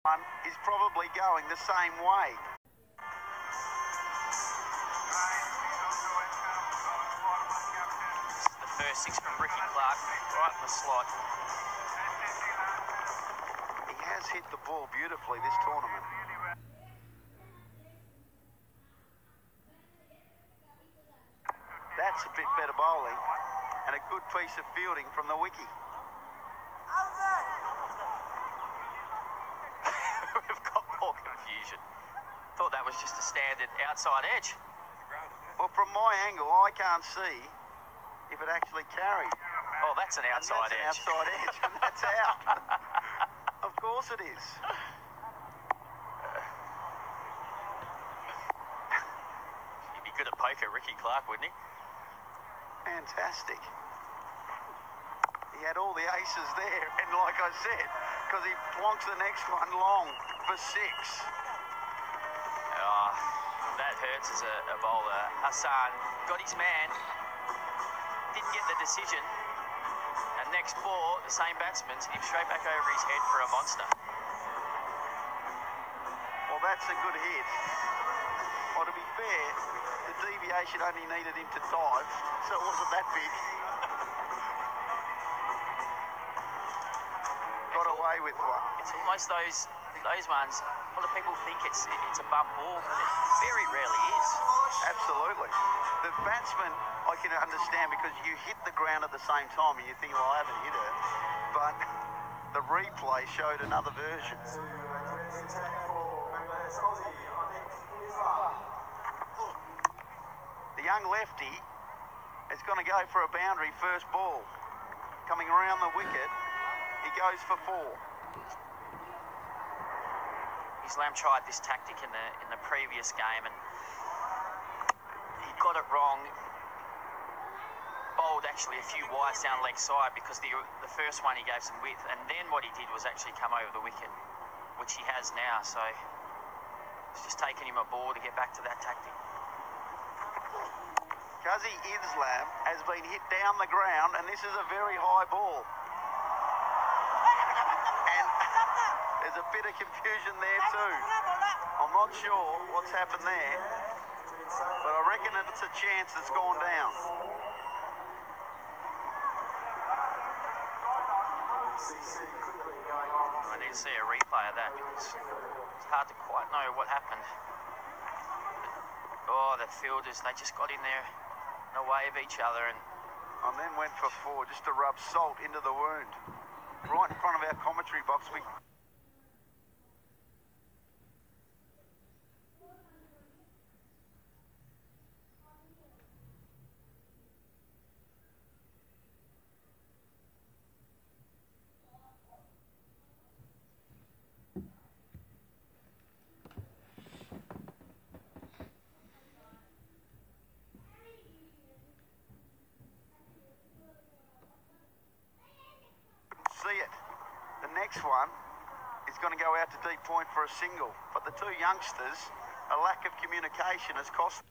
one is probably going the same way. This is the first six from Ricky Clark, right in the slot. He has hit the ball beautifully this tournament. That's a bit better bowling and a good piece of fielding from the wicky. We've got more confusion. Thought that was just a standard outside edge. Well, from my angle, I can't see if it actually carried. Oh, that's an outside edge. That's an outside edge, and that's out. Of course it is. He'd be good at poker, Ricky Clark, wouldn't he? Fantastic. He had all the aces there, and like I said, because he plonks the next one long for six. Oh, that hurts as a bowler. Hassan got his man, didn't get the decision, and next ball, the same batsman hit him straight back over his head for a monster. Well, that's a good hit. Well, to be fair, the deviation only needed him to dive, so it wasn't that big. Got away with one. It's almost those ones, a lot of people think it's a bump ball, but it very rarely is. Absolutely. The batsman, I can understand because you hit the ground at the same time and you think, well, I haven't hit it. But the replay showed another version. The young lefty is going to go for a boundary first ball. Coming around the wicket, he goes for four. Islam tried this tactic in the previous game and he got it wrong. Bowled actually a few wides down leg side because the first one he gave some width, and then what he did was actually come over the wicket, which he has now. So it's just taken him a ball to get back to that tactic. Qazi Islam has been hit down the ground, and this is a very high ball. And there's a bit of confusion there too. I'm not sure what's happened there, but I reckon it's a chance that's gone down. I need to see a replay of that because it's hard to quite know what happened. Oh, the fielders, they just got in there in the way of each other and then went for four just to rub salt into the wound. Right in front of our commentary box. See it. The next one is going to go out to deep point for a single, but the two youngsters, a lack of communication has cost.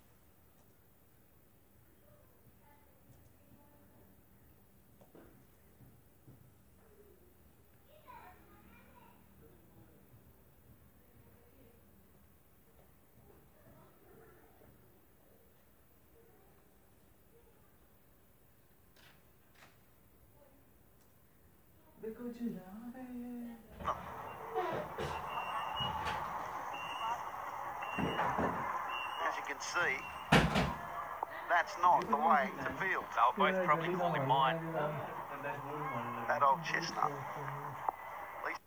As you can see, that's not the way to field. they'll both probably call him mine. That old chestnut. At least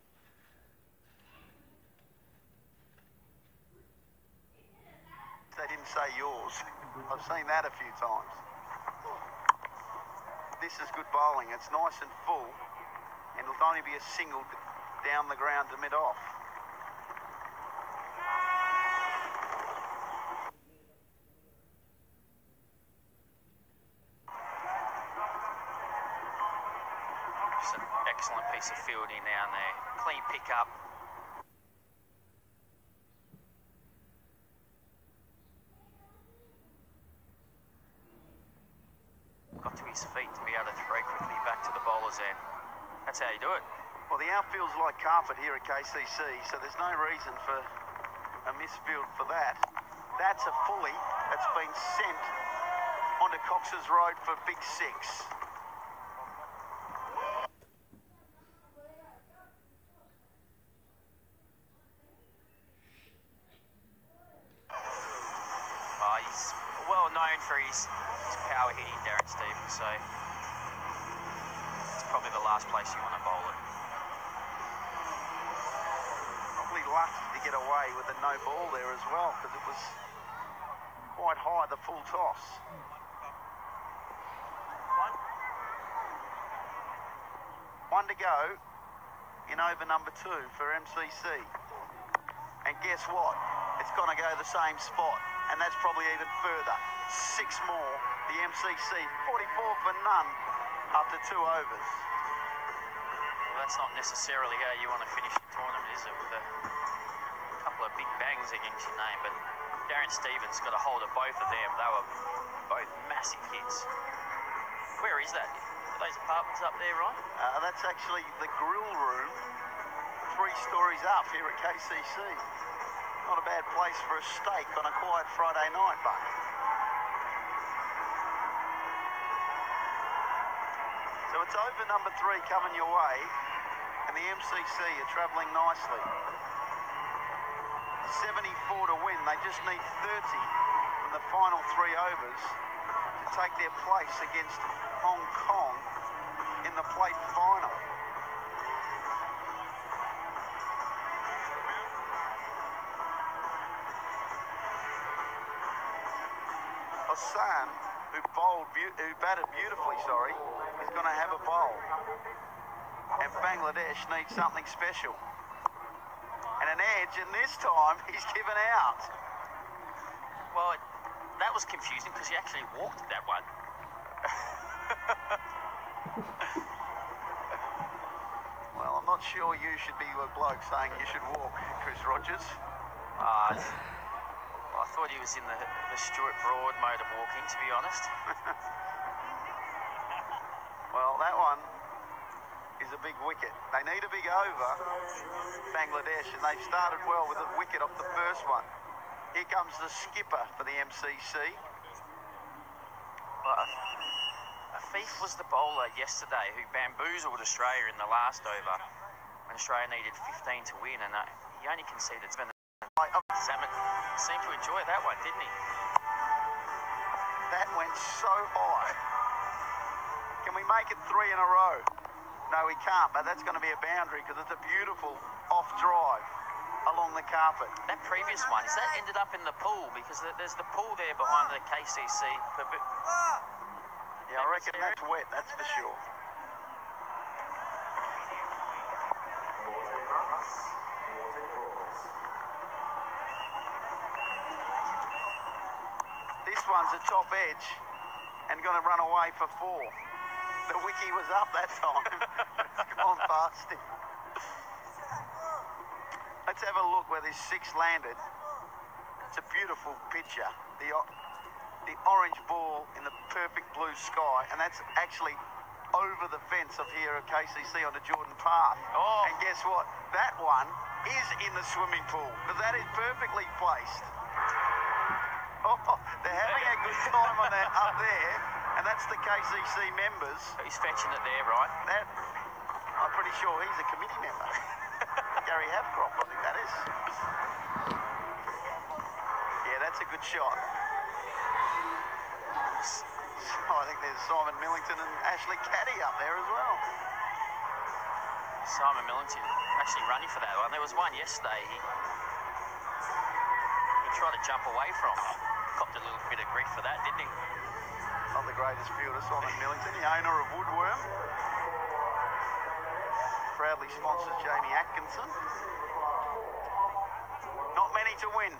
they didn't say yours. I've seen that a few times. This is good bowling. It's nice and full, and it'll only be a single down the ground to mid-off. Just an excellent piece of fielding down there. Clean pick-up. Got to his feet to be able to throw quickly back to the bowler's end. That's how you do it. Well, the outfield's like carpet here at KCC, so there's no reason for a misfield for that. That's a fully that's been sent onto Cox's Road for big 6. He's well known for his power hitting, Darren Stevens, so it's probably the last place you want to bowl it. Probably lucky to get away with a no ball there as well, because it was quite high, the full toss. One to go in over number 2 for MCC. And guess what? It's going to go the same spot, and that's probably even further. 6 more. The MCC, 44 for none after 2 overs. Well, that's not necessarily how you want to finish the tournament, is it? With a couple of big bangs against your name, but Darren Stevens got a hold of both of them. They were both massive hits. Where is that? Are those apartments up there, right? That's actually the grill room, 3 stories up here at KCC. Not a bad place for a steak on a quiet Friday night, Buck. So it's over number 3 coming your way, and the MCC are travelling nicely. 74 to win. They just need 30 from the final 3 overs to take their place against Hong Kong in the plate final. Hassan, who batted beautifully, is going to have a bowl. And Bangladesh needs something special. And an edge, and this time he's given out. Well, that was confusing because he actually walked that one. Well, I'm not sure you should be the bloke saying you should walk, Chris Rogers. I thought he was in the Stuart Broad mode of walking, to be honest. Well, that one is a big wicket. They need a big over, Bangladesh, and they've started well with a wicket off the first one. Here comes the skipper for the MCC. Afif was the bowler yesterday who bamboozled Australia in the last over when Australia needed 15 to win, and he only conceded 7. Salmon seemed to enjoy that one, didn't he? That went so high. Can we make it 3 in a row? No, we can't, but that's going to be a boundary because it's a beautiful off drive along the carpet. That previous one, is that ended up in the pool? Because there's the pool there behind the KCC. Yeah, I reckon that's wet, that's for sure. This one's a top edge and going to run away for 4. The wicky was up that time. It's gone past him. Let's have a look where this 6 landed. It's a beautiful picture. The orange ball in the perfect blue sky, and that's actually over the fence of here at KCC onto Jordan Path. Oh. And guess what? That one is in the swimming pool because that is perfectly placed. Oh, they're having a good time on that up there, and that's the KCC members. He's fetching it there, right? I'm pretty sure he's a committee member. Gary Havcroft, I think that is. Yeah, that's a good shot. So I think there's Simon Millington and Ashley Caddy up there as well. Simon Millington actually running for that one. There was one yesterday he tried to jump away from. Copped a little bit of grief for that, didn't he? Not the greatest fielder, Simon Millington, the owner of Woodworm. Proudly sponsors Jamie Atkinson. Not many to win.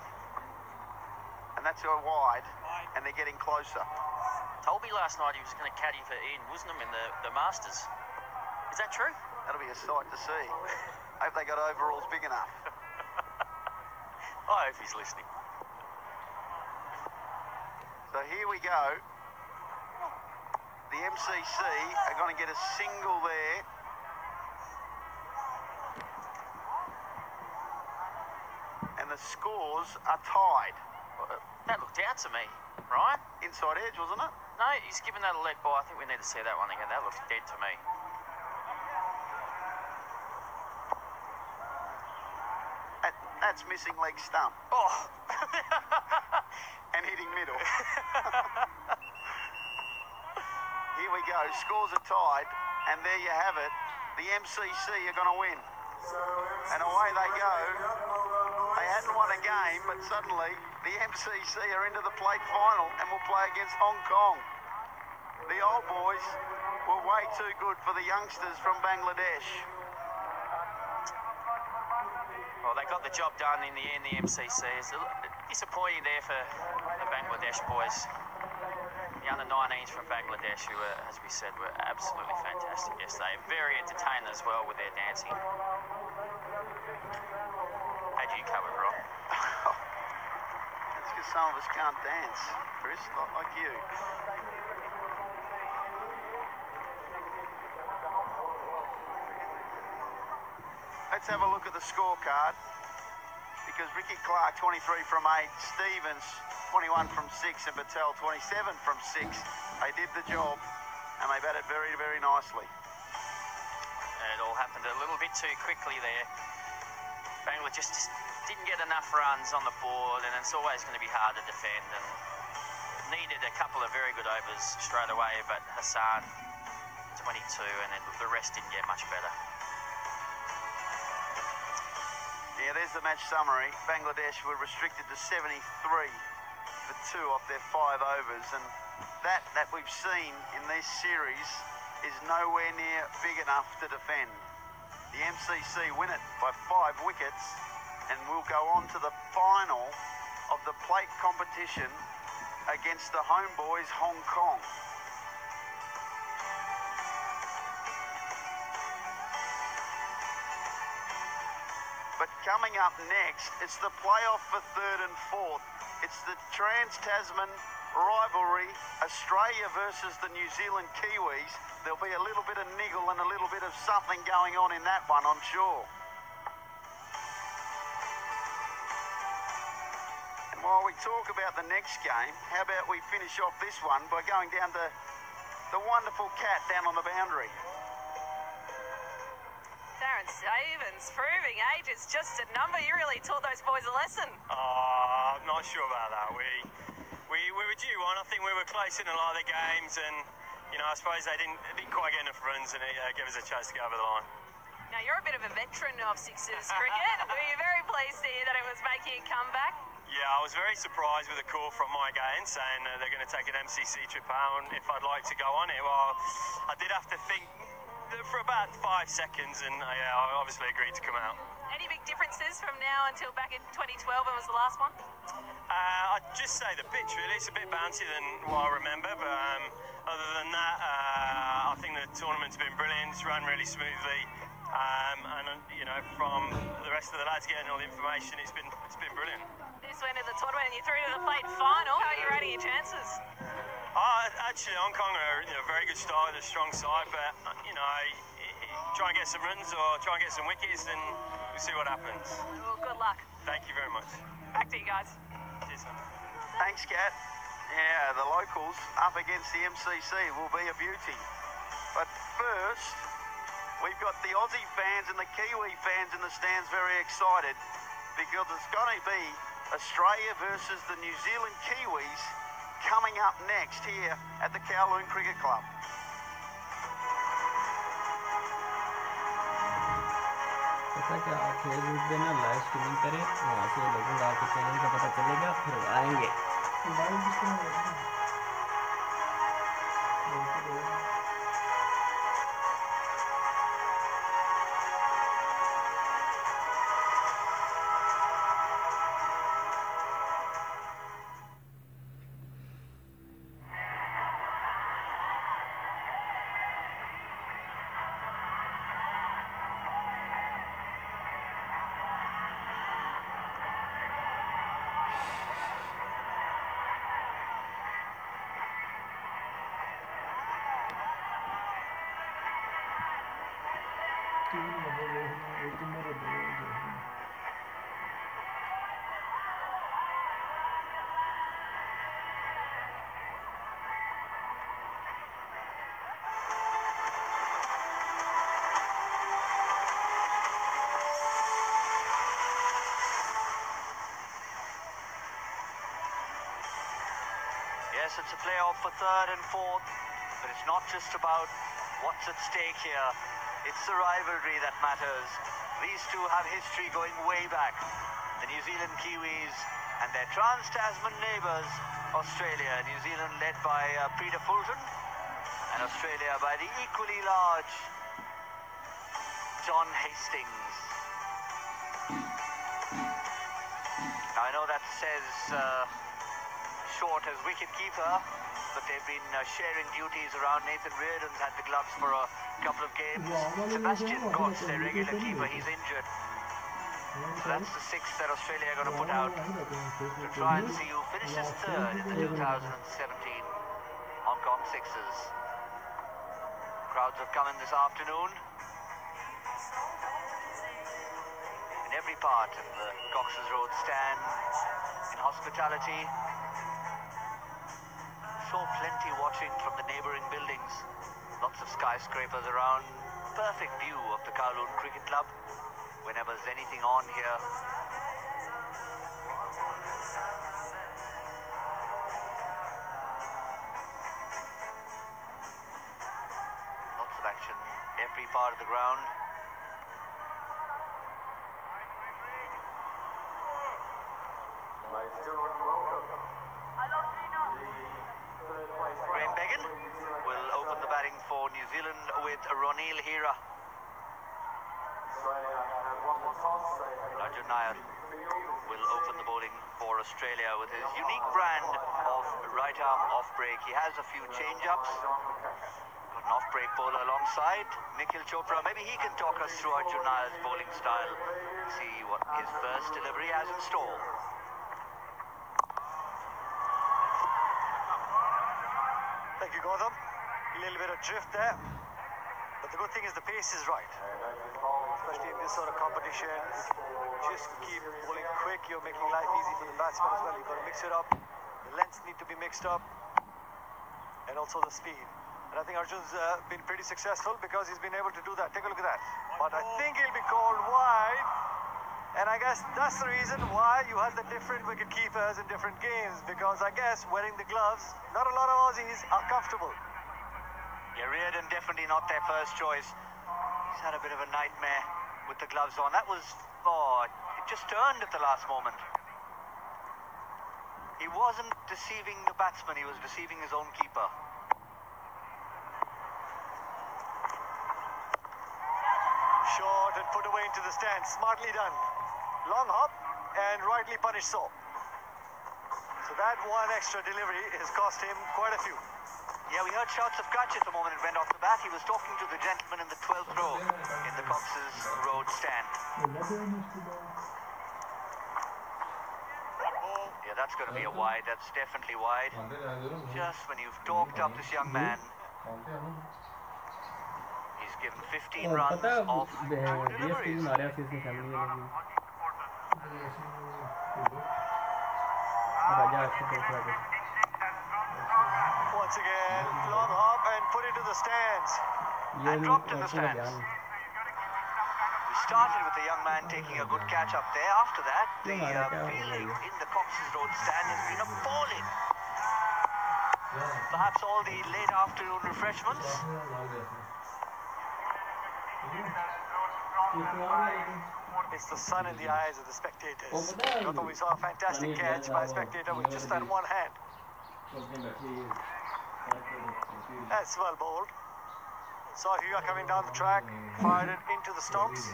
And that's a wide, and they're getting closer. Told me last night he was going to caddy for Ian Woosnam in the Masters. Is that true? That'll be a sight to see. Hope they got overalls big enough. I hope he's listening. So here we go. The MCC are going to get a single there. scores are tied. That looked out to me, Ryan. Inside edge, wasn't it? No, he's given that a leg ball. I think we need to see that one again. That looks dead to me. That's missing leg stump. Oh! And hitting middle. Here we go. Scores are tied. And there you have it. The MCC are going to win. And away they go. They hadn't won a game, but suddenly the MCC are into the plate final and will play against Hong Kong. The old boys were way too good for the youngsters from Bangladesh. Well, they got the job done in the end, the MCC. It's disappointing there for the Bangladesh boys. The under-19s from Bangladesh, who were, as we said, were absolutely fantastic yesterday. Very entertaining as well with their dancing. How'd you cover, Rob? That's because some of us can't dance, Chris, not like you. Let's have a look at the scorecard, because Ricky Clark, 23 from 8, Stevens, 21 from 6, and Patel, 27 from 6. They did the job, and they batted very, very nicely. And it all happened a little bit too quickly there. Bangladesh just didn't get enough runs on the board, and it's always going to be hard to defend, and needed a couple of very good overs straight away, but Hassan, 22, and then the rest didn't get much better. Yeah, there's the match summary. Bangladesh were restricted to 73 for 2 off their 5 overs, and that we've seen in this series is nowhere near big enough to defend. The MCC win it by 5 wickets and will go on to the final of the plate competition against the homeboys Hong Kong. But coming up next, it's the playoff for 3rd and 4th. It's the Trans-Tasman rivalry, Australia versus the New Zealand Kiwis. There'll be a little bit of niggle and a little bit of something going on in that one, I'm sure. And while we talk about the next game, how about we finish off this one by going down to the wonderful cat down on the boundary. Darren Stevens proving age is just a number. You really taught those boys a lesson. I'm not sure about that. We were due one. I think we were close in a lot of the games, and you know, I suppose they didn't quite get enough runs, and it gave us a chance to get over the line. Now you're a bit of a veteran of Sixers cricket. Were you very pleased to hear that it was making a comeback? Yeah, I was very surprised with the call from Mike Gaines saying they're going to take an MCC trip out, and if I'd like to go on it. Well, I did have to think for about 5 seconds, and yeah, I obviously agreed to come out. Any big differences from now until back in 2012 when was the last one? I'd just say the pitch, really. It's a bit bouncy than what I remember, but other than that, I think the tournament's been brilliant. It's run really smoothly, and you know, from the rest of the lads getting all the information, it's been brilliant. This went to the tournament and you through to the plate final. How are you rating your chances? Actually, Hong Kong are a very good start, a strong side, but you know, try and get some runs or try and get some wickets, and we'll see what happens. Well, good luck. Thank you very much. Back to you guys. Cheers, man. Thanks, Kat. Yeah, the locals up against the MCC will be a beauty. But first, we've got the Aussie fans and the Kiwi fans in the stands very excited, because it's going to be Australia versus the New Zealand Kiwis coming up next here at the Kowloon Cricket Club. पता क्या आप Facebook पे ना live streaming करें, वहाँ से लोगों को आपके चैनल का पता चलेगा, फिर आएंगे। Yes, it's a playoff for third and fourth, but it's not just about what's at stake here. It's the rivalry that matters. These two have history going way back. The New Zealand Kiwis and their Trans-Tasman neighbours, Australia. New Zealand led by Peter Fulton, and Australia by the equally large John Hastings. Now, I know that says Short as wicket-keeper, but they've been sharing duties around. Nathan Reardon's had the gloves for a couple of games. Sebastian Cox, their regular keeper, he's injured. So that's the sixth that Australia are going to put out to try and see who finishes third in the 2017 Hong Kong Sixers. Crowds have come in this afternoon. In every part of the Cox's Road stand, in hospitality. Saw plenty watching from the neighbouring buildings. Lots of skyscrapers around. Perfect view of the Kowloon Cricket Club whenever there's anything on here. Lots of action every part of the ground. Graham Beggan will open the batting for New Zealand with Ronil Hira. Raju Nair will open the bowling for Australia with his unique brand of right-arm off-break. He has a few change-ups. Got an off-break bowler alongside Nikhil Chopra. Maybe he can talk us through Arjun Nair's bowling style. See what his first delivery has in store. Thank you, Gautam. A little bit of drift there, but the good thing is the pace is right. Especially in this sort of competition, if you just keep bowling quick, you're making life easy for the batsman as well. You've got to mix it up. The lengths need to be mixed up, and also the speed. And I think Arjun's been pretty successful because he's been able to do that. Take a look at that. But I think he'll be called wide. And I guess that's the reason why you have the different wicket keepers in different games, because I guess wearing the gloves, not a lot of Aussies are comfortable. Yeah, Reardon definitely not their first choice. He's had a bit of a nightmare with the gloves on. That was, it just turned at the last moment. He wasn't deceiving the batsman, he was deceiving his own keeper. Short and put away into the stand, smartly done. Long hop and rightly punished so. So that one extra delivery has cost him quite a few. Yeah, we heard shouts of catch at the moment it went off the bat. He was talking to the gentleman in the 12th row in the Cox's Road stand. Yeah, that's going to be a wide. That's definitely wide. Just when you've talked up this young man, he's given 15 runs off 2 deliveries. Once again, long hop and put into the stands. And dropped in the stands. We started with the young man taking a good catch up there. After that, the fielding in the Cox's Road stand has been appalling. Perhaps all the late afternoon refreshments. It's the sun in the eyes of the spectators. Gautam, we saw a fantastic catch by a spectator with just that one hand. That's well bowled. Saw Hira coming down the track, fired it into the stumps.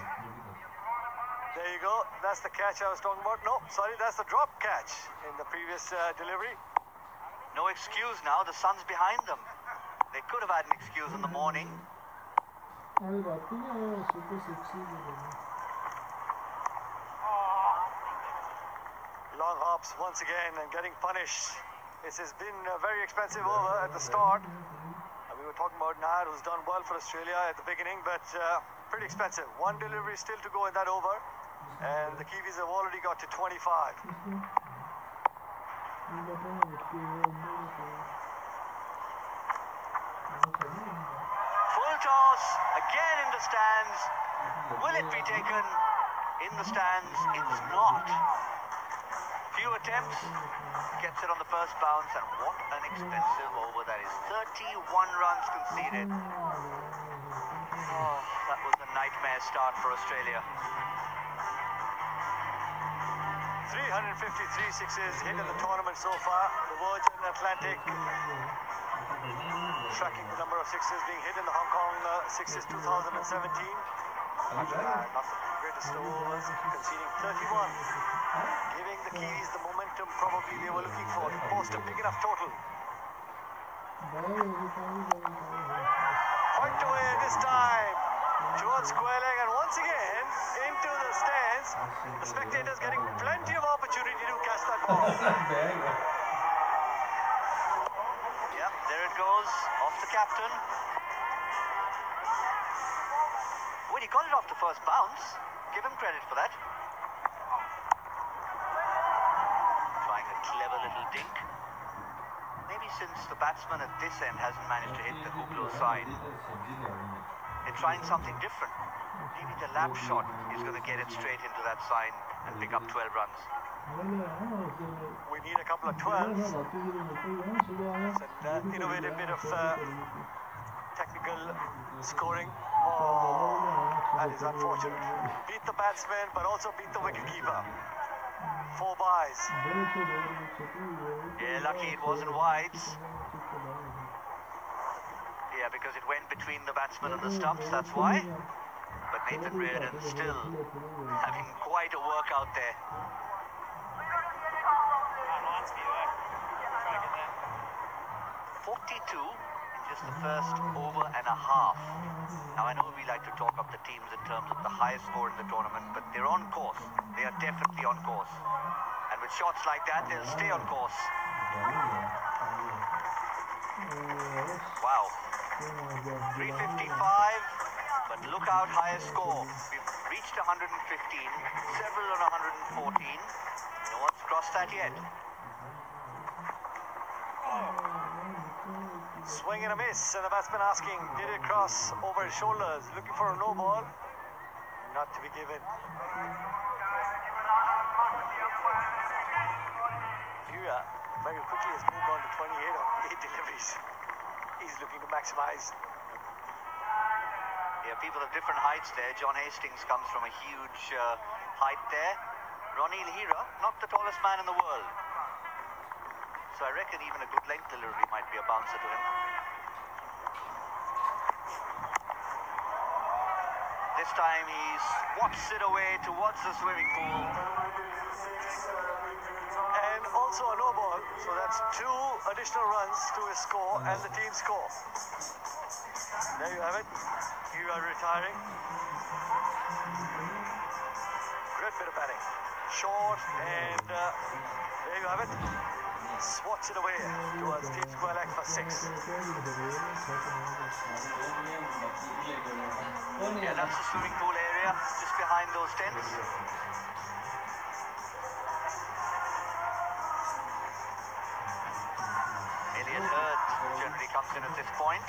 There you go. That's the catch I was talking about. No, sorry, that's the drop catch in the previous delivery. No excuse now. The sun's behind them. They could have had an excuse in the morning. Long hops once again and getting punished. This has been a very expensive over at the start. We were talking about Nair, who's done well for Australia at the beginning, but pretty expensive. One delivery still to go in that over, and the Kiwis have already got to 25. Full toss, again in the stands. Will it be taken? In the stands, it's not. Few attempts, gets it on the first bounce, and what an expensive over that is. 31 runs conceded. Oh, that was a nightmare start for Australia. 353 sixes hit in the tournament so far. The Virgin Atlantic tracking the number of sixes being hit in the Hong Kong Sixes 2017. Not the greatest overs, conceding 31. Giving the Kiwis the momentum probably they were looking for to post a big enough total. Point away this time towards square leg, and once again into the stands. The spectators getting plenty of opportunity to catch that ball. Yeah, there it goes, off the captain. When he got it off the first bounce, give him credit for that. Trying a clever little dink. Maybe since the batsman at this end hasn't managed to hit the Hublot side, they're trying something different. Maybe the lap shot is going to get it straight into that sign and pick up 12 runs. We need a couple of 12s. It's an innovative bit of technical scoring. Oh, that is unfortunate. Beat the batsman, but also beat the wicketkeeper. 4 byes. Yeah, lucky it wasn't wides. Yeah, because it went between the batsman and the stumps, that's why. But Nathan Reardon still having quite a workout there. 42 in just the first over and a half. Now I know we like to talk up the teams in terms of the highest score in the tournament, but they're on course. They are definitely on course. And with shots like that, they'll stay on course. Wow. 355, but look out, highest score. We've reached 115, several on 114. No one's crossed that yet. Swing and a miss, and the batsman asking, did it cross over his shoulders? Looking for a no ball. Not to be given. Pura very quickly has moved on to 28 on 8 deliveries. He's looking to maximize. Yeah, people of different heights there. John Hastings comes from a huge height there. Ronnie Hira, not the tallest man in the world. So I reckon even a good length delivery might be a bouncer to him. This time he swats it away towards the swimming pool. And also a no ball, so that's 2 additional runs to his score and the team score. There you have it. You are retiring. Great bit of batting. Short, and there you have it. Swats it away towards team square leg for 6. Yeah, that's the swimming pool area, just behind those tents. Elliot Hurd generally comes in at this point.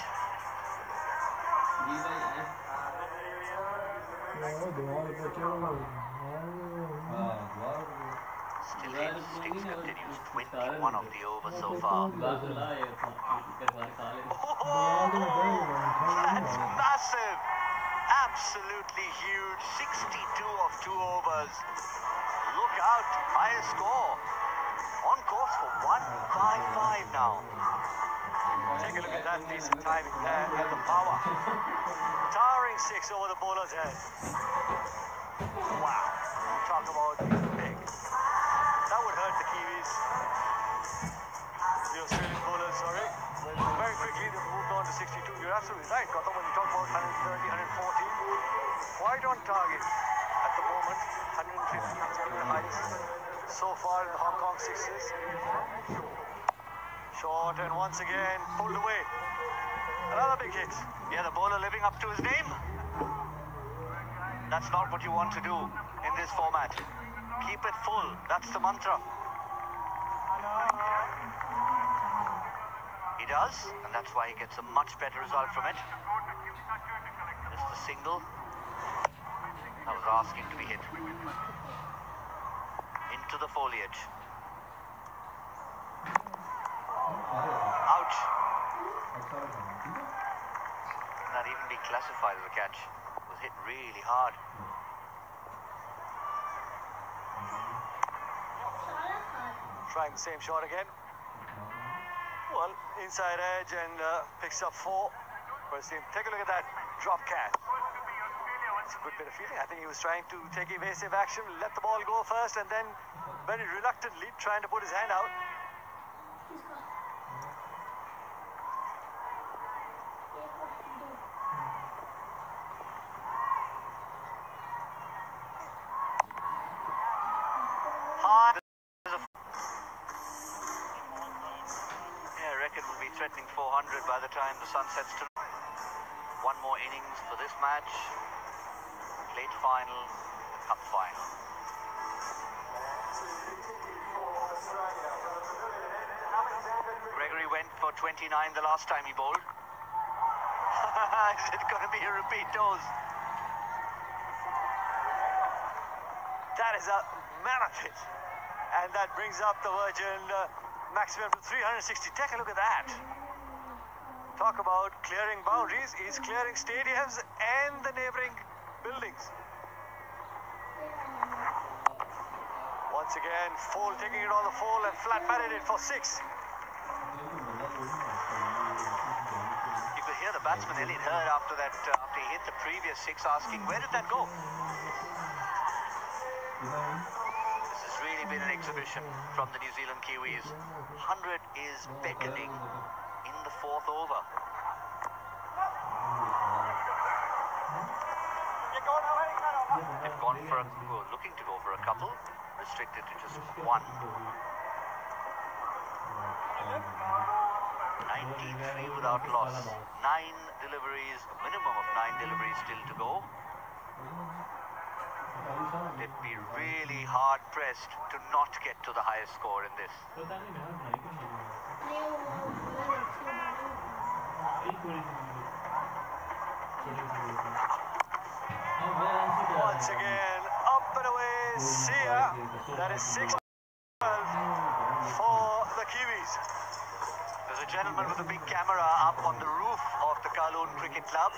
Still Hastings continues 21 of the over so far. Oh, that's massive! Absolutely huge. 62 of 2 overs. Look out, highest score. On course for 155 now. Take a look at that decent timing there and the power. Towering 6 over the bowler's head. Wow. Talk about big. That would hurt the Kiwis. The Australian bowlers, sorry. But very quickly they moved on to 62. You're absolutely right, Gautam, when you talk about 130, 140. Quite on target at the moment. 115 is the highest so far in the Hong Kong Sixes. Short, and once again pulled away. Another big hit. Yeah, the bowler living up to his name. That's not what you want to do in this format. Keep it full. That's the mantra. He does, and that's why he gets a much better result from it. Just the single. I was asking to be hit. Into the foliage. can't even be classified as a catch. It was hit really hard. Trying the same shot again. Well, inside edge and picks up 4 for his team. Take a look at that drop catch. It's a good bit of feeling. I think he was trying to take evasive action, let the ball go first, and then very reluctantly trying to put his hand out. Threatening 400 by the time the sun sets tonight. One more innings for this match. Late final, cup final. Gregory went for 29 the last time he bowled. Is it going to be a repeat dose? That is a mammoth. And that brings up the Virgin maximum to 360. Take a look at that. Talk about clearing boundaries. He's clearing stadiums and the neighboring buildings. Once again, Foal taking it on the full and flat batted it for 6. You could hear the batsman Elliot Hurd after that, after he hit the previous 6, asking, where did that go? Been an exhibition from the New Zealand Kiwis. 100 is beckoning in the 4th over. They've gone for looking to go for a couple, restricted to just 1. 93 without loss. 9 deliveries, a minimum of 9 deliveries still to go. They'd be really hard pressed to not get to the highest score in this. Once again, up and away, Sia. That is 6-12 for the Kiwis. There's a gentleman with a big camera up on the roof of the Kowloon Cricket Club.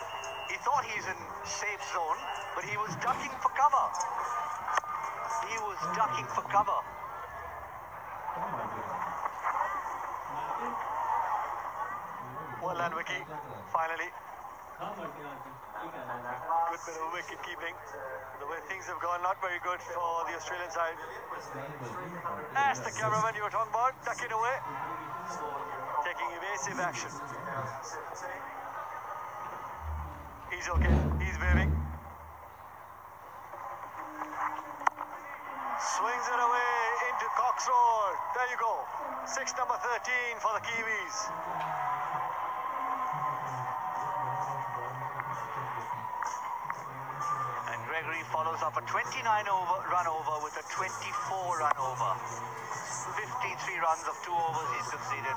He thought he's in safe zone, but he was ducking for cover. He was ducking for cover. Well done, Vicky. Finally. Good bit of wicket keeping. The way things have gone, not very good for the Australian side. That's the cameraman you were talking about, ducking away. Taking evasive action. He's okay. He's waving. Swings it away into Cox Road. There you go. 6 number 13 for the Kiwis. And Gregory follows up a 29-run over with a 24-run over. 53 runs of 2 overs he's conceded.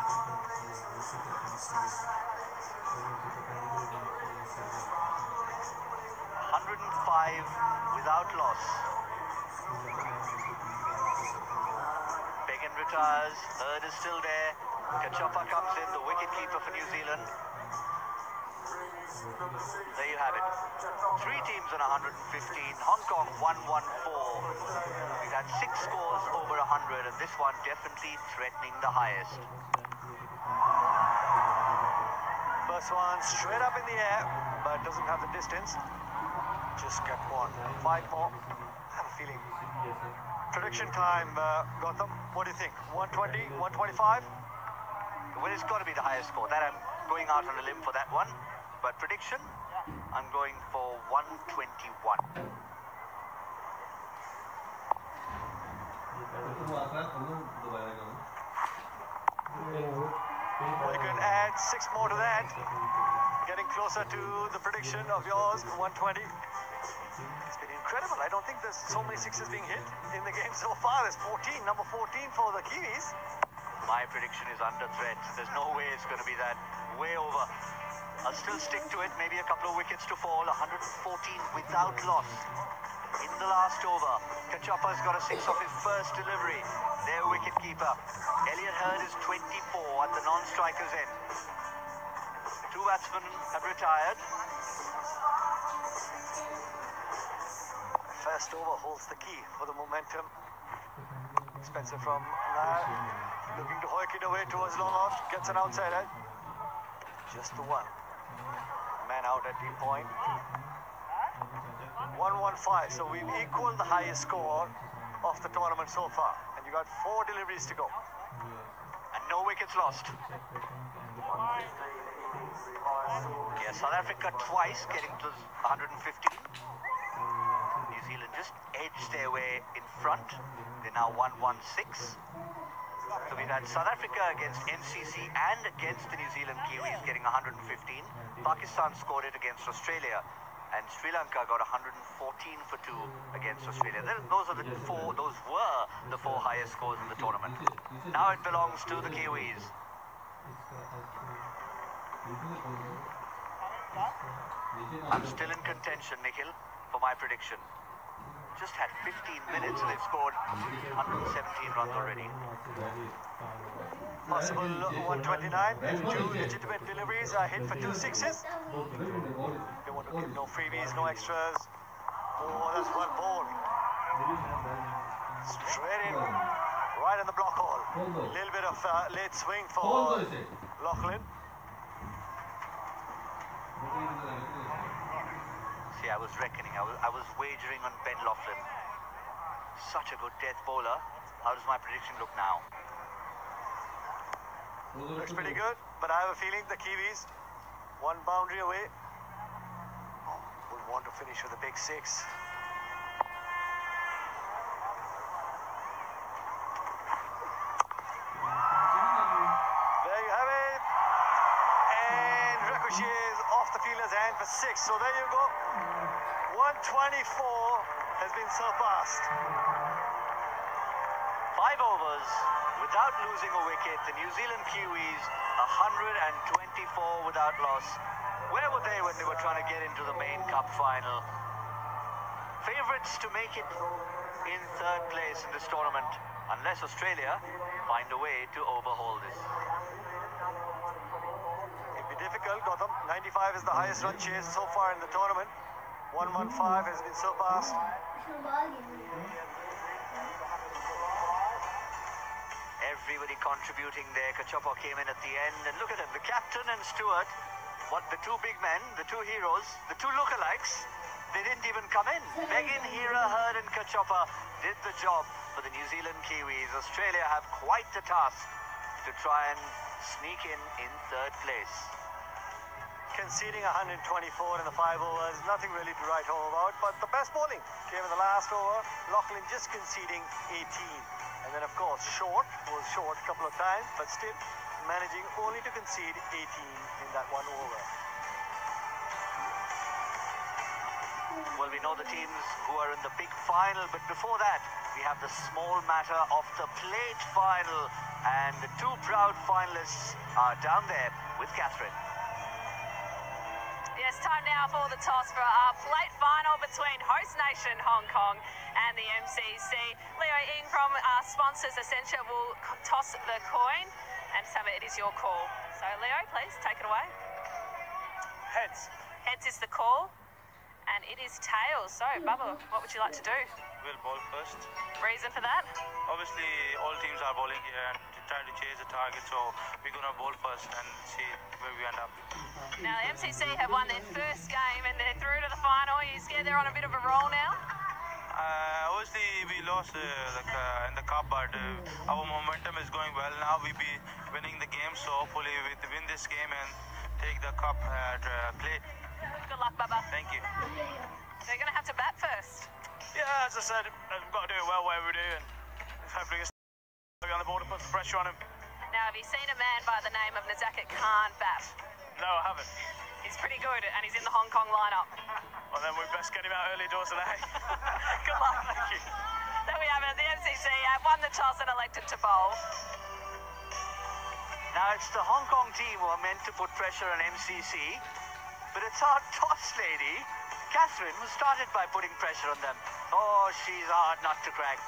105 without loss. Begin retires. Hurd is still there. Kachoppa comes in, the wicketkeeper for New Zealand. There you have it. 3 teams on 115. Hong Kong 114. We've had 6 scores over 100, and this one definitely threatening the highest. First one straight up in the air, but doesn't have the distance. Just get 1. 5 more. I have a feeling. Prediction time, Gautam. What do you think? 120, 125? Well, it's got to be the highest score. That I'm going out on a limb for that one. But prediction, I'm going for 121. Well, you can add 6 more to that. Getting closer to the prediction of yours, 120. It's been incredible. I don't think there's so many 6s being hit in the game so far. There's 14, number 14 for the Kiwis. My prediction is under threat. There's no way it's going to be that. Way over. I'll still stick to it. Maybe a couple of wickets to fall. 114 without loss. In the last over, Kachoppa's got a 6 off his first delivery. Their wicketkeeper. Elliot Hurd is 24 at the non-striker's end. 2 batsmen have retired. first over holds the key for the momentum. Spencer from looking to hoik it away towards long off, gets an outside edge. Just the one. Man out at deep point. 1-1-5, so we've equaled the highest score of the tournament so far. And you got 4 deliveries to go. And no wickets lost. Yeah, South Africa twice getting to 115. New Zealand just edged their way in front. They're now 1-1-6. So we've had South Africa against MCC and against the New Zealand Kiwis getting 115. Pakistan scored it against Australia, and Sri Lanka got 114 for 2 against Australia. Those were the 4 highest scores in the tournament. Now it belongs to the Kiwis. I'm still in contention, Nikhil, for my prediction. Just had 15 minutes and they've scored 117 runs already. Possible 129. 2 legitimate deliveries are hit for 2 sixes. Don't want to give no freebies, no extras. Oh, that's one ball. Straight in, right on the block hole. A little bit of late swing for Lachlan. See, I was reckoning. I was wagering on Ben Lachlan. Such a good death bowler. How does my prediction look now? Looks pretty good, but I have a feeling the Kiwis, 1 boundary away, would want to finish with a big 6. There you have it. And ricochets off the fielder's hand for 6. So there you go. 124 has been surpassed. 5 overs without losing a wicket. The New Zealand Kiwis 124 without loss. Where were they when they were trying to get into the main cup final? Favourites to make it in 3rd place in this tournament, unless Australia find a way to overhaul this. It'll be difficult, Gautam. 95 is the highest run chase so far in the tournament. 115 has been surpassed. Everybody contributing there. Kachoppa came in at the end, and look at him, the captain and Stewart, the 2 big men, the 2 heroes, the 2 lookalikes, they didn't even come in. Begin, Hira, Hurd and Kachoppa did the job for the New Zealand Kiwis. Australia have quite the task to try and sneak in 3rd place. Conceding 124 in the 5 overs, nothing really to write home about, but the best bowling came in the last over. Lachlan just conceding 18. And then, of course, Short was short a couple of times, but still managing only to concede 18 in that 1 over. Well, we know the teams who are in the big final, but before that, we have the small matter of the plate final. And the 2 proud finalists are down there with Catherine. Yes, time now for the toss for our plate final between host nation Hong Kong and the MCC. Leo Ng from our sponsors Essentia will toss the coin, and Sama, it is your call. So Leo, please take it away. Heads. Heads is the call, and it is tails. So Bubba, what would you like to do? We'll bowl first. Reason for that? Obviously, all teams are bowling here and trying to chase the target, so we're going to bowl first and see where we end up. Now, the MCC have won their first game and they're through to the final. Are you scared they're on a bit of a roll now? Obviously, we lost in the cup, but our momentum is going well. Now we'll be winning the game, so hopefully we win this game and take the cup at plate. Good luck, Bubba. Thank you. They're going to have to bat first. Yeah, as I said, we've got to do it well where we do, and hopefully get on the board and put some pressure on him. Now, have you seen a man by the name of Nazaket Khan bat? No, I haven't. He's pretty good, and he's in the Hong Kong lineup. Well, then we best get him out early doors today. Good luck. Thank you. There we have it. The MCC have won the toss and elected to bowl. Now, it's the Hong Kong team who are meant to put pressure on MCC, but it's our toss lady, Catherine, who started by putting pressure on them. Oh, she's a hard nut to crack.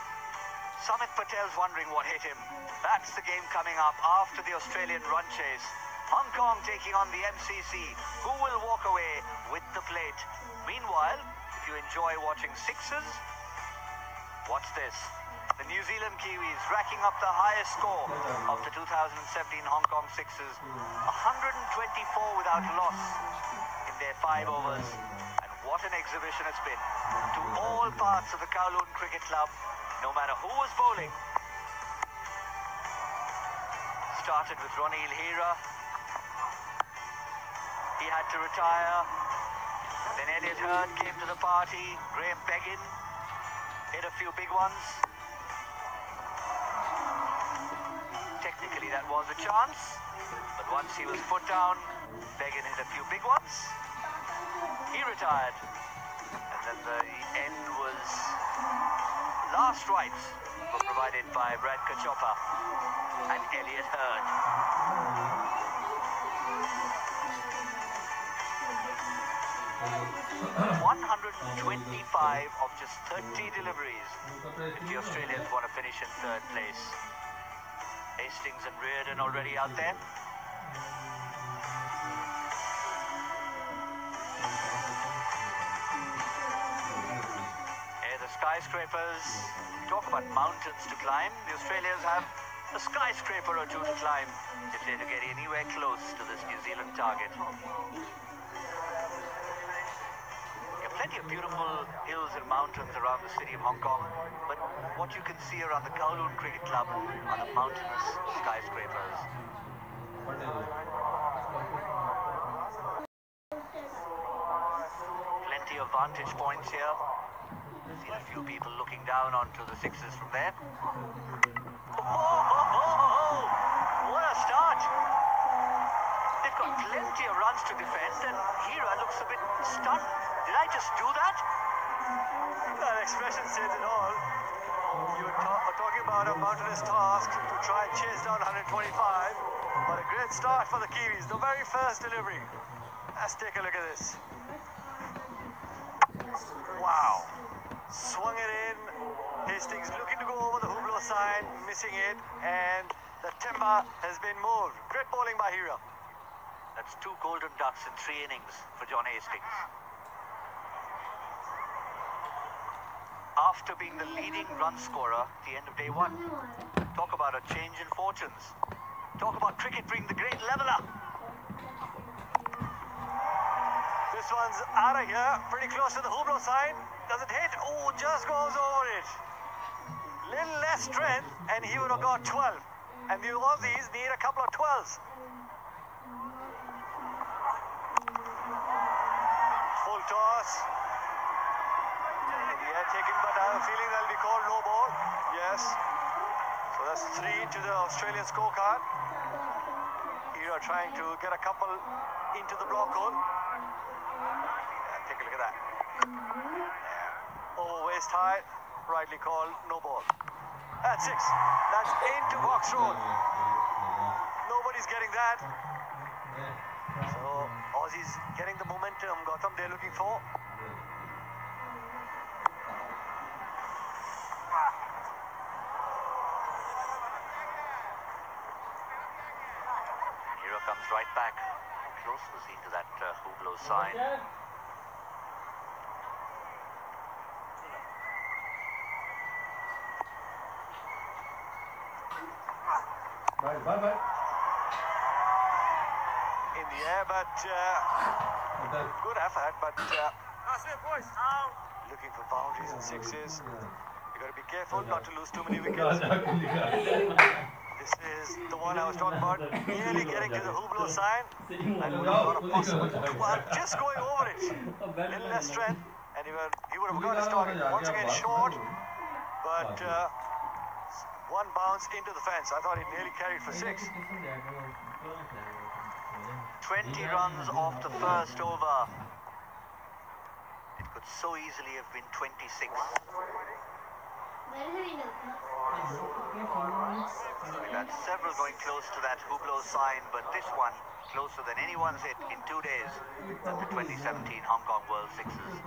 Samit Patel's wondering what hit him. That's the game coming up after the Australian run chase. Hong Kong taking on the MCC, who will walk away with the plate. Meanwhile, If you enjoy watching sixes, watch this. The New Zealand Kiwis racking up the highest score of the 2017 Hong Kong Sixers. 124 without loss in their 5 overs. And what an exhibition it's been. To all parts of the Kowloon Cricket Club, no matter who was bowling. Started with Ronil Hira. He had to retire. Then Elliot Hurd came to the party. Graham Begin hit a few big ones. Technically that was a chance, but once he was put down, Begin hit a few big ones. He retired, and then the end was last rites were provided by Brad Kachopa and Elliot Hurd. 125 of just 30 deliveries if the Australians want to finish in 3rd place. Hastings and Reardon already out there. Here the skyscrapers. Talk about mountains to climb. The Australians have a skyscraper or two to climb if they're to get anywhere close to this New Zealand target. Plenty of beautiful hills and mountains around the city of Hong Kong, but what you can see around the Kowloon Cricket Club are the mountainous skyscrapers. Plenty of vantage points here. See a few people looking down onto the sixes from there. Oh, what a start! They've got plenty of runs to defend, and Hira looks a bit stunned. Did I just do that? That expression says it all. You were talking about a mountainous task to try and chase down 125, but a great start for the Kiwis. The very first delivery. Let's take a look at this. Wow. Swung it in. Hastings looking to go over the Hublot sign, missing it, and the timber has been moved. Great bowling by Hira. That's 2 golden ducks in 3 innings for John Hastings. After being the leading run scorer at the end of day 1. Talk about a change in fortunes. Talk about cricket being the great leveller. This one's out of here, pretty close to the Hublot sign. Does it hit? Oh, just goes over it. Little less strength, and he would have got 12. And the Aussies need a couple of 12s. Full toss. Taken, but I have a feeling that'll be called no ball. Yes. So that's 3 to the Australian scorecard. Hira trying to get a couple into the block hole. Yeah, take a look at that. Yeah. Oh, waist high. Rightly called no ball. That's 6. That's into box road. Nobody's getting that. So Aussies getting the momentum, Gautam, they're looking for. Comes right back. How close was he to that Hublot sign? Bye. In the air, but good effort, but looking for boundaries and sixes. You got to be careful not to lose too many wickets. This is the one I was talking about, nearly getting to the Hublot sign, and would have got a possible 12, just going over it. Little less strength, and he would have got his target once again short, but 1 bounce into the fence. I thought he nearly carried for 6. 20 runs off the first over. It could so easily have been 26. We've had several going close to that Hublot sign, but this one closer than anyone's hit in 2 days at the 2017 Hong Kong World Sixes.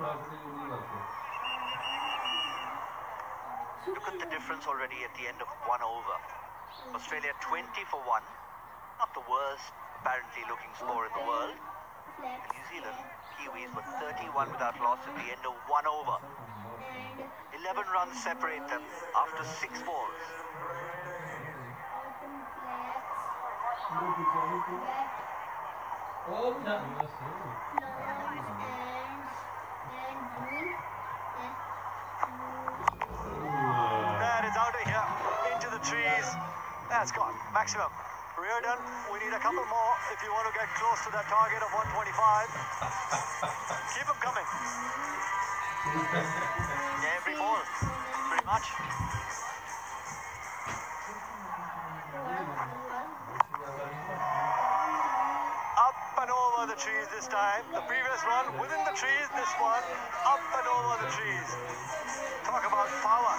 Look at the difference already at the end of 1 over. Australia 20 for 1. Not the worst, apparently, looking score in the world. And New Zealand Kiwis were 31 without loss at the end of 1 over. 11 runs separate them after 6 balls. That is out of here, into the trees. That's gone, maximum. Reardon, we need a couple more if you want to get close to that target of 125. Keep them coming. Yeah, every ball, pretty much. Up and over the trees this time. The previous one within the trees, this one up and over the trees. Talk about power.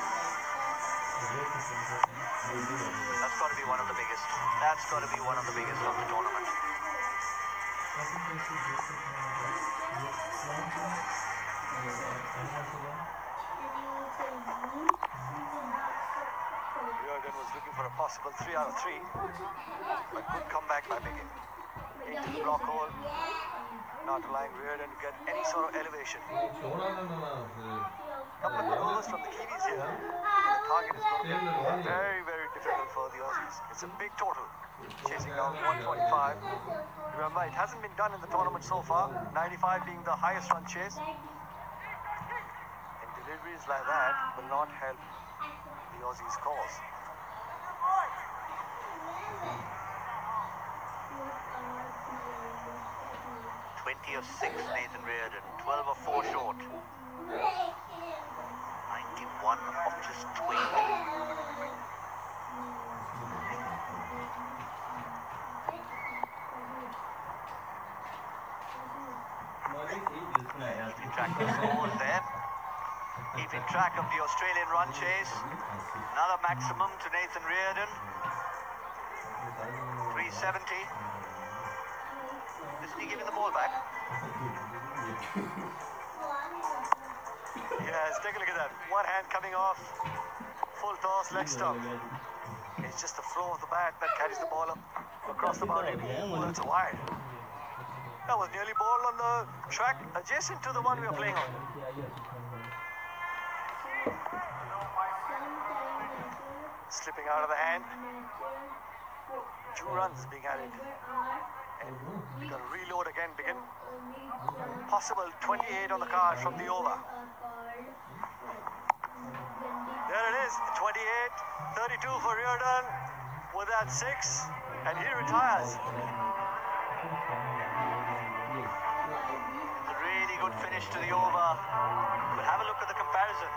That's got to be one of the biggest. That's got to be one of the biggest of the tournament. Reardon was looking for a possible 3 out of 3, but could come back by making into the block hole, not allowing Reardon to get any sort of elevation. Couple of good overs from the Kiwis here. The target is going to be very, very difficult for the Aussies. It's a big total, chasing down 125. Remember, it hasn't been done in the tournament so far, 95 being the highest run chase. And deliveries like that will not help the Aussies' cause. Of 6, Nathan Reardon, 12 of 4 short. 91 of just 20. Keeping track of the scores there. Keeping track of the Australian run chase. Another maximum to Nathan Reardon. 370. Isn't he giving the ball back? Yes, take a look at that. One hand coming off. Full toss, leg stump. It's just the flow of the bat that carries the ball up across the boundary. Oh, that's wide. That was nearly ball on the track adjacent to the one we are playing on. Slipping out of the hand. 2 runs being added. And we got to reload again, begin. Possible 28 on the card from the over. There it is, 28, 32 for Reardon with that 6, and he retires. It's a really good finish to the over. We'll have a look at the comparison.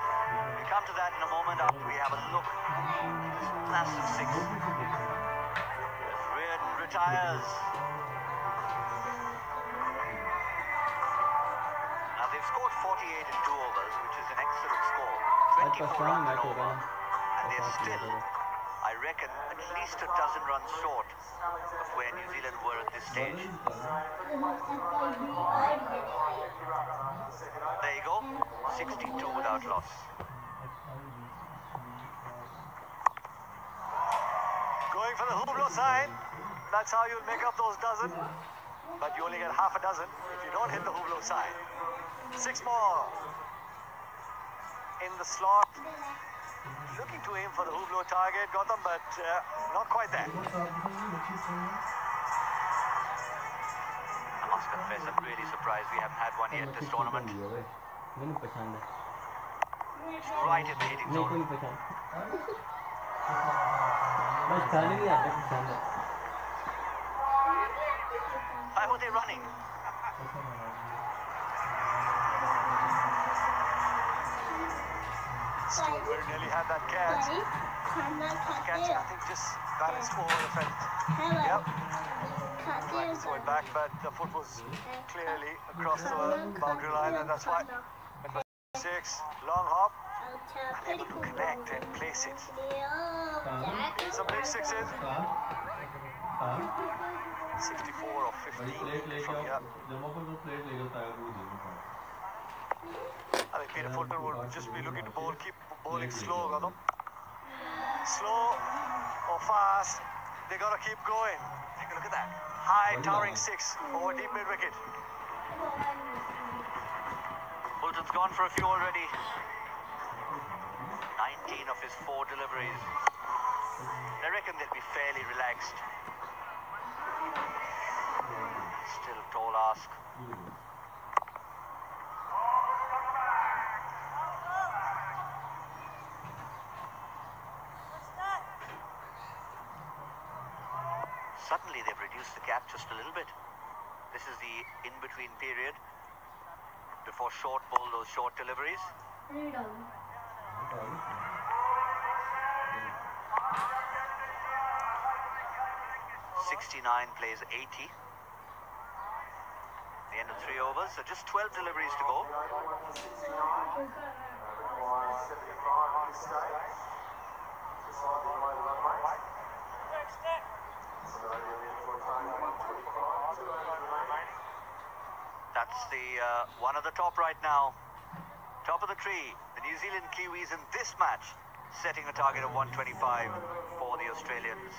We'll come to that in a moment after we have a look at this massive 6. Reardon retires. They've scored 48 in 2 overs, which is an excellent score. 24 runs an over. And they're still, I reckon, at least a dozen runs short of where New Zealand were at this stage. There you go, 62 without loss. Going for the Hublot sign. That's how you'll make up those dozen. But you only get half a dozen if you don't hit the Hublot sign. 6 more in the slot. Looking to aim for the Hublot target, Gautam, but not quite there. I must confess, I'm really surprised we haven't had one yet this tournament. It's right in the hitting zone. Why were they running? Stuart very nearly had that catch. Catch, I think, just balanced over the fence. Yep. Like to throw it back, but the foot was clearly across the boundary line, and that's why. Number 6, long hop, unable to connect and place it. Some big 6s. 64 or 15 from here. I think Peter Fulton will just be looking to bowl, keep bowling slow, Gautam. Slow or fast, they got to keep going. Take a look at that. High, towering 6 over deep mid wicket. Moulton's gone for a few already. 19 of his 4 deliveries. I reckon they'll be fairly relaxed. Still a tall ask. Suddenly they've reduced the gap just a little bit. This is the in-between period before short ball, those short deliveries. 69 plays 80. The end of 3 overs, so just 12 deliveries to go. That's the one at the top right now. Top of the tree, the New Zealand Kiwis in this match setting a target of 125 for the Australians.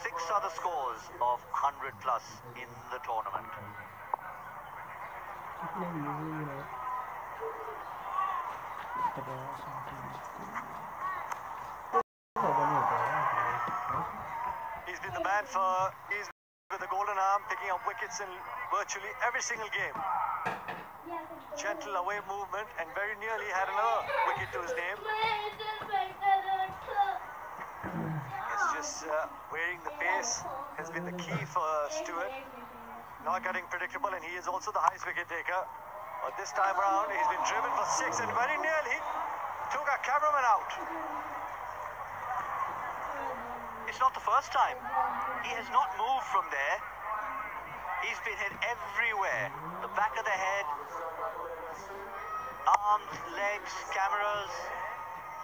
6 other scores of 100 plus in the tournament. He's been the man for, he's with the golden arm, picking up wickets in virtually every single game. Gentle away movement and very nearly had another wicket to his name. It's just wearing the pace has been the key for Stewart. Not getting predictable, and he is also the highest wicket taker. But this time around, he's been driven for 6 and very nearly took our cameraman out. It's not the first time. He has not moved from there. He's been hit everywhere. The back of the head, arms, legs, cameras.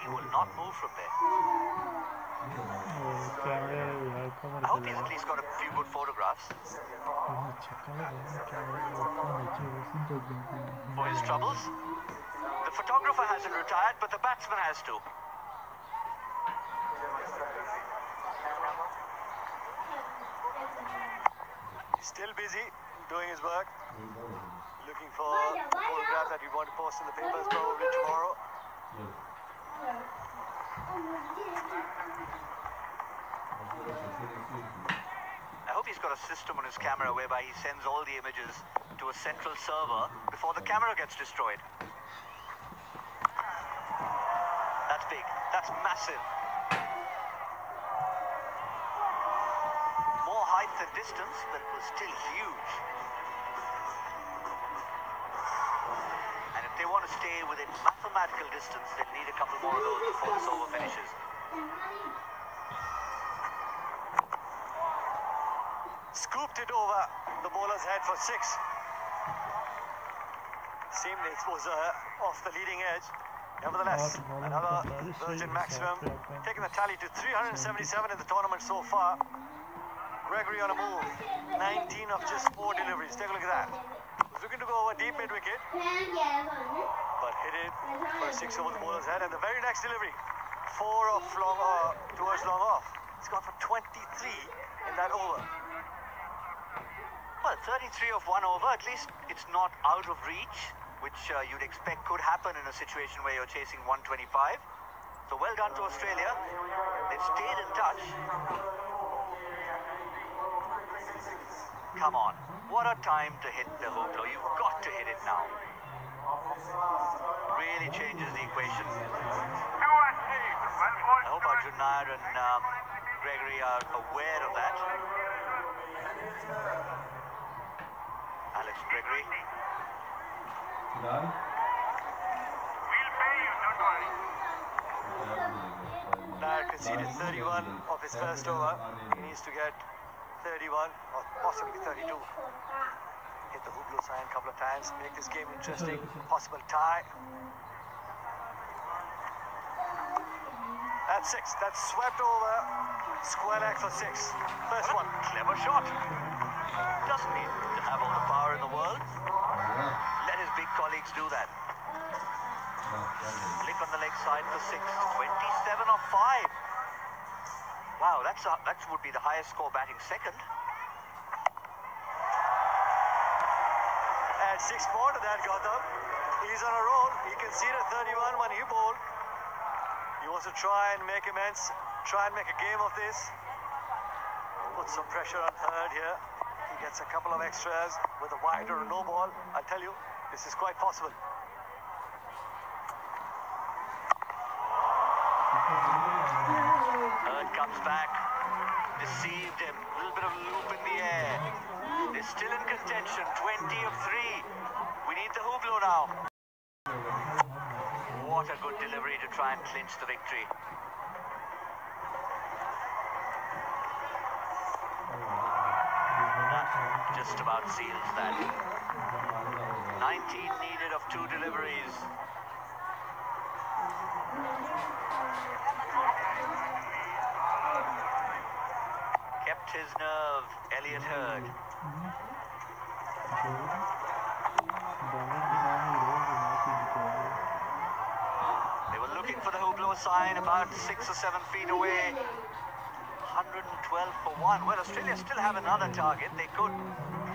He will not move from there. I hope he's at least got a few good photographs. For his troubles, the photographer hasn't retired, but the batsman has to. He's still busy doing his work, looking for the photograph that we want to post in the papers probably tomorrow. I hope he's got a system on his camera whereby he sends all the images to a central server before the camera gets destroyed. That's big. That's massive. More height than distance, but it was still huge. And if they want to stay within mathematical distance, they'll need a couple more of those before this over finishes. Scooped it over the bowler's head for 6. Seemed it was off the leading edge. Nevertheless, another Virgin maximum, taking the tally to 377 in the tournament so far. Gregory on a move, 19 of just 4 deliveries. Take a look at that. Was looking to go over deep mid-wicket, but hit it for a 6 over the bowler's head. And the very next delivery, 4 off long towards long off. He's gone for 23 in that over. Well, 33 of 1 over, at least it's not out of reach, which you'd expect could happen in a situation where you're chasing 125. So well done to Australia. They've stayed in touch. Come on, what a time to hit the hoopla. You've got to hit it now. Really changes the equation. I hope Arjun Nair and Gregory are aware of that. Alex Gregory. Done? We'll pay you, don't worry. Nair conceded 31 of his first over. He needs to get 31 or possibly 32. Hit the hoopla sign a couple of times, make this game interesting. Possible tie. That's 6. That's swept over. Square leg for 6. First one. Clever shot. Doesn't need to have all the power in the world. Let his big colleagues do that. Flick on the leg side for 6. 27 off 5. Wow, that would be the highest score batting second. Adds 6 more to that, Gautam. He's on a roll. He conceded 31 when he bowled. He wants to try and make amends, try and make a game of this. Put some pressure on third here. He gets a couple of extras with a wide or a no ball. I'll tell you, this is quite possible. Third comes back. Deceived him. A little bit of loop in the air. They're still in contention. 20 of 3. We need the Hublot now. What a good delivery to try and clinch the victory. That just about seals that. 19 needed of 2 deliveries. Kept his nerve, Elliot Hurd. They were looking for the Hublot sign about 6 or 7 feet away. 112 for 1. Well, Australia still have another target. They could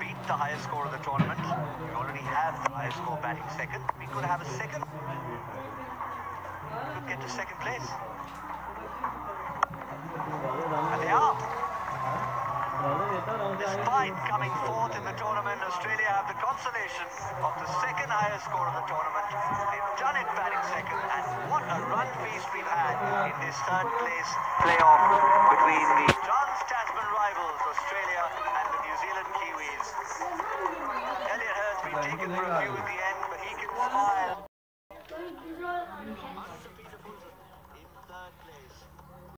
beat the highest score of the tournament. We already have the highest score batting second. We could have a second. Could get to second place. And they are. Despite coming fourth in the tournament, Australia have the consolation of the second highest score of the tournament. They've done it batting second, and what a run feast we've had in this third place playoff between the Trans-Tasman rivals, Australia and the New Zealand Kiwis. Elliot Hurd's been taken for a few in the end, but he can smile.